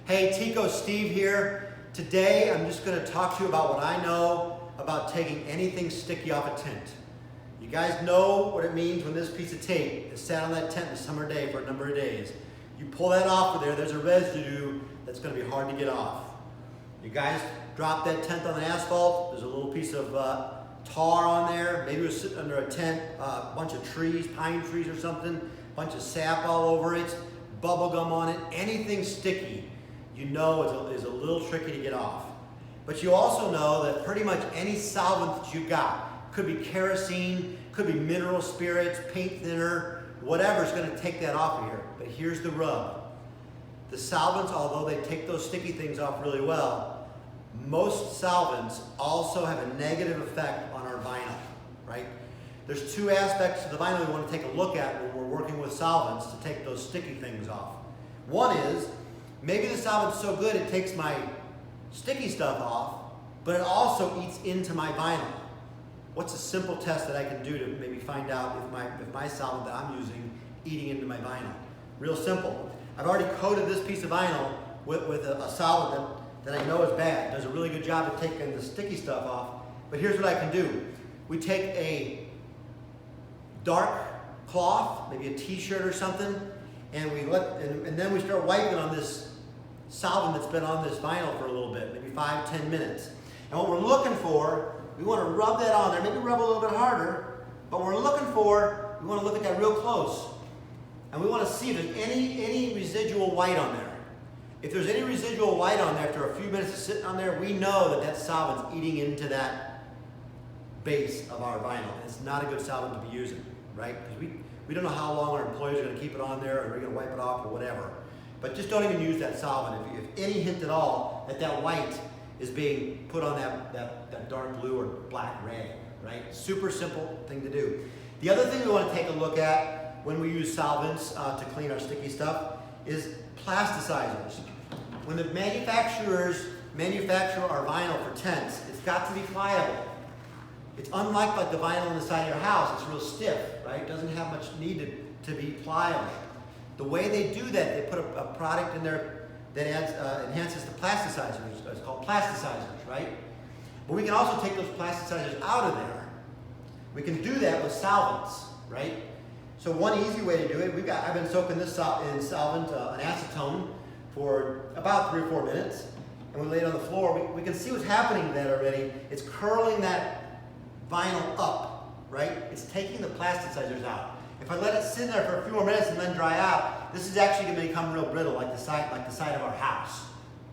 Hey, Tico, Steve here. Today I'm just going to talk to you about what I know about taking anything sticky off a tent. You guys know what it means when this piece of tape is sat on that tent in a summer day for a number of days. You pull that off of there, there's a residue that's going to be hard to get off. You guys drop that tent on the asphalt, there's a little piece of tar on there. Maybe it was sitting under a tent, a bunch of trees, pine trees or something, a bunch of sap all over it, bubble gum on it. Anything sticky, you know is a little tricky to get off. But you also know that pretty much any solvent that you got, could be kerosene, could be mineral spirits, paint thinner, whatever is going to take that off of here. But here's the rub. The solvents, although they take those sticky things off really well, most solvents also have a negative effect on our vinyl, right? There's two aspects to the vinyl we want to take a look at when we're working with solvents to take those sticky things off. One is, maybe the solvent's so good it takes my sticky stuff off, but it also eats into my vinyl. What's a simple test that I can do to maybe find out if my solvent that I'm using eating into my vinyl? Real simple. I've already coated this piece of vinyl with a solvent that I know is bad. It does a really good job of taking the sticky stuff off. But here's what I can do. We take a dark cloth, maybe a t-shirt or something, and then we start wiping on this solvent that's been on this vinyl for a little bit, maybe 5-10 minutes. And what we're looking for, we want to rub that on there, maybe rub a little bit harder, but what we're looking for, we want to look at that real close. And we want to see if there's any residual white on there. If there's any residual white on there after a few minutes of sitting on there, we know that solvent's eating into that base of our vinyl. It's not a good solvent to be using, right? Because we don't know how long our employees are going to keep it on there, or we're going to wipe it off or whatever. But just don't even use that solvent. If any hint at all that white is being put on that dark blue or black rag, right? Super simple thing to do. The other thing we want to take a look at when we use solvents to clean our sticky stuff is plasticizers. When the manufacturers manufacture our vinyl for tents, it's got to be pliable. It's unlike like the vinyl on the side of your house. It's real stiff, right? It doesn't have much need to be pliable. The way they do that, they put a product in there that enhances the plasticizers. It's called plasticizers, right? But we can also take those plasticizers out of there. We can do that with solvents, right? So one easy way to do it, I've been soaking this in solvent, an acetone, for about 3 or 4 minutes, and we lay it on the floor. We can see what's happening to that already. It's curling that vinyl up, right? It's taking the plasticizers out. If I let it sit there for a few more minutes and then dry out, this is actually going to become real brittle, like the side of our house,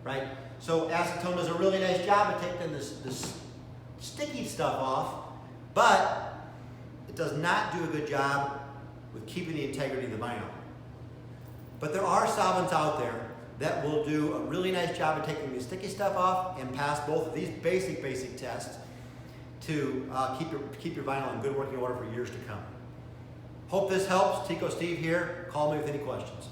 right? So acetone does a really nice job of taking this sticky stuff off, but it does not do a good job with keeping the integrity of the vinyl. But there are solvents out there that will do a really nice job of taking the sticky stuff off and pass both of these basic tests to keep your vinyl in good working order for years to come. Hope this helps. Tico Steve here. Call me with any questions.